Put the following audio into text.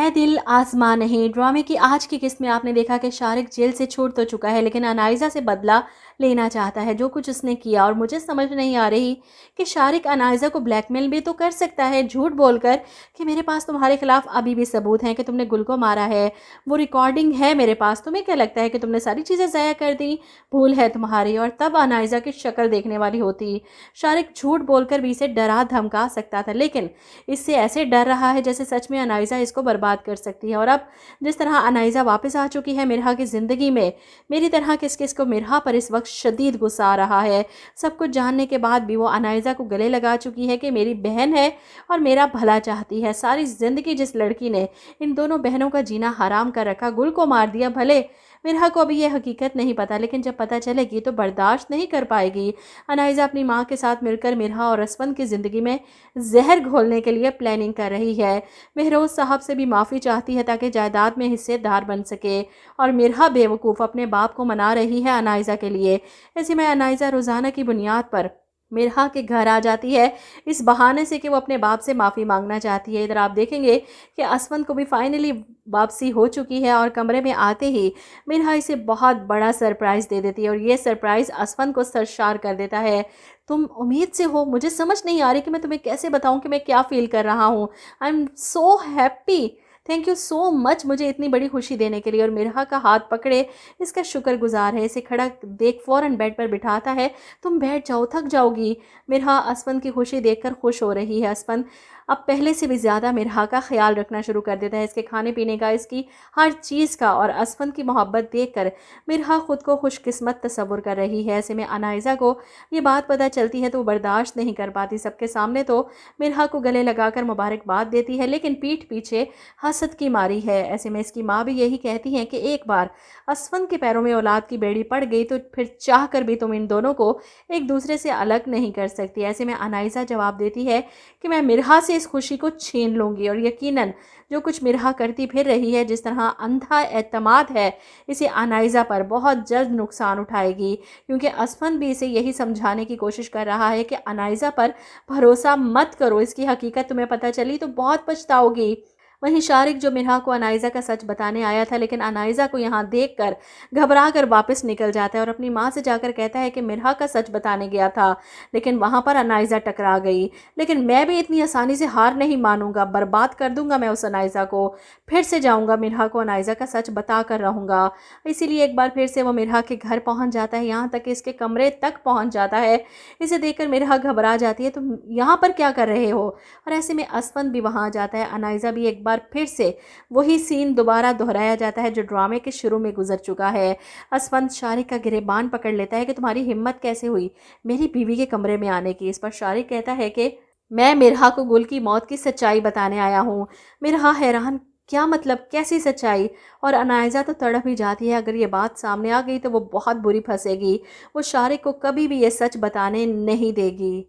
है दिल आज़मा नहीं ड्रामे की आज की किस्त में आपने देखा कि शारिक जेल से छूट तो चुका है, लेकिन अनाइज़ा से बदला लेना चाहता है जो कुछ उसने किया। और मुझे समझ नहीं आ रही कि शारिक अनाइज़ा को ब्लैकमेल भी तो कर सकता है झूठ बोलकर कि मेरे पास तुम्हारे खिलाफ अभी भी सबूत हैं कि तुमने गुल को मारा है, वो रिकॉर्डिंग है मेरे पास। तुम्हें क्या लगता है कि तुमने सारी चीज़ें ज़ाया कर दी? भूल है तुम्हारी। और तब अनाइज़ा की शक्ल देखने वाली होती। शारिक झूठ बोलकर भी इसे डरा धमका सकता था, लेकिन इससे ऐसे डर रहा है जैसे सच में अनाइज़ा इसको बर्बाद कर सकती है। और अब जिस तरह अनाइज़ा वापस आ चुकी है मिरहा की ज़िंदगी में, मेरी तरह किस किस को मिरहा पर इस वक्त शदीद गुस्सा आ रहा है। सब कुछ जानने के बाद भी वो अनाइज़ा को गले लगा चुकी है कि मेरी बहन है और मेरा भला चाहती है। सारी ज़िंदगी जिस लड़की ने इन दोनों बहनों का जीना हराम कर रखा, गुल को मार दिया, भले मिरहा को अभी यह हकीकत नहीं पता, लेकिन जब पता चलेगी तो बर्दाश्त नहीं कर पाएगी। अनाइज़ा अपनी माँ के साथ मिलकर मिरहा और असफंद की ज़िंदगी में जहर घोलने के लिए प्लानिंग कर रही है। महरोज साहब से भी माफ़ी चाहती है ताकि जायदाद में हिस्सेदार बन सके। और मिरहा बेवकूफ़ अपने बाप को मना रही है अनाइज़ा के लिए। ऐसे में अनाइज़ा रोज़ाना की बुनियाद पर मिरहा के घर आ जाती है इस बहाने से कि वो अपने बाप से माफ़ी मांगना चाहती है। इधर आप देखेंगे कि असफंद को भी फाइनली वापसी हो चुकी है और कमरे में आते ही मिरहा इसे बहुत बड़ा सरप्राइज़ दे देती है और ये सरप्राइज़ असफंद को सरशार कर देता है। तुम उम्मीद से हो, मुझे समझ नहीं आ रही कि मैं तुम्हें कैसे बताऊं कि मैं क्या फ़ील कर रहा हूँ। I am so happy, thank you so much मुझे इतनी बड़ी खुशी देने के लिए। और मिरहा का हाथ पकड़े इसका शुक्रगुजार है। इसे खड़ा देख फ़ौरन बेड पर बिठाता है। तुम बैठ जाओ, थक जाओगी। मिरहा असफंद की खुशी देखकर खुश हो रही है। असफंद अब पहले से भी ज़्यादा मिरहा का ख्याल रखना शुरू कर देता है, इसके खाने पीने का, इसकी हर चीज़ का। और असफंद की मोहब्बत देखकर मिरहा खुद को खुशकिस्मत तस्वुर कर रही है। ऐसे में अनाइज़ा को ये बात पता चलती है तो वो बर्दाश्त नहीं कर पाती। सबके सामने तो मिरहा को गले लगाकर मुबारकबाद देती है, लेकिन पीठ पीछे हसद की मारी है। ऐसे में इसकी माँ भी यही कहती है कि एक बार असफंद के पैरों में औलाद की बेड़ी पड़ गई तो फिर चाह कर भी तुम इन दोनों को एक दूसरे से अलग नहीं कर सकती। ऐसे में अनाइज़ा जवाब देती है कि मैं मिरहा से इस खुशी को छीन लूँगी। और यकीनन जो कुछ मिरहा करती फिर रही है, जिस तरह अंधा एतमाद है, इसे अनाइज़ा पर बहुत जल्द नुकसान उठाएगी। क्योंकि असफंद भी इसे यही समझाने की कोशिश कर रहा है कि अनाइज़ा पर भरोसा मत करो, इसकी हकीकत तुम्हें पता चली तो बहुत पछताओगी। वहीं शारिक जो मिरहा को अनाइज़ा का सच बताने आया था, लेकिन अनाइज़ा को यहाँ देखकर घबरा कर वापस निकल जाता है और अपनी माँ से जाकर कहता है कि मिरहा का सच बताने गया था, लेकिन वहाँ पर अनाइज़ा टकरा गई। लेकिन मैं भी इतनी आसानी से हार नहीं मानूंगा, बर्बाद कर दूंगा मैं उस अनाइज़ा को। फिर से जाऊँगा, मिरहा को अनाइज़ा का सच बता कर रहूँगा। इसीलिए एक बार फिर से वो मिरहा के घर पहुँच जाता है, यहाँ तक कि इसके कमरे तक पहुँच जाता है। इसे देखकर मिरहा घबरा जाती है, तुम यहाँ पर क्या कर रहे हो? और ऐसे में असफंद भी वहाँ आ जाता है। अनाइज़ा भी एक बार फिर से वही सीन दोबारा दोहराया जाता है जो ड्रामे के शुरू में गुजर चुका है। असफंद शारिक का गिरेबान पकड़ लेता है कि तुम्हारी हिम्मत कैसे हुई मेरी बीवी के कमरे में आने की। इस पर शारिक कहता है कि मैं मिरहा को गुल की मौत की सच्चाई बताने आया हूँ। मिरहा हैरान, क्या मतलब, कैसी सच्चाई? और अनाइज़ा तो तड़प ही जाती है, अगर ये बात सामने आ गई तो वो बहुत बुरी फंसेगी। वो शारिक को कभी भी ये सच बताने नहीं देगी।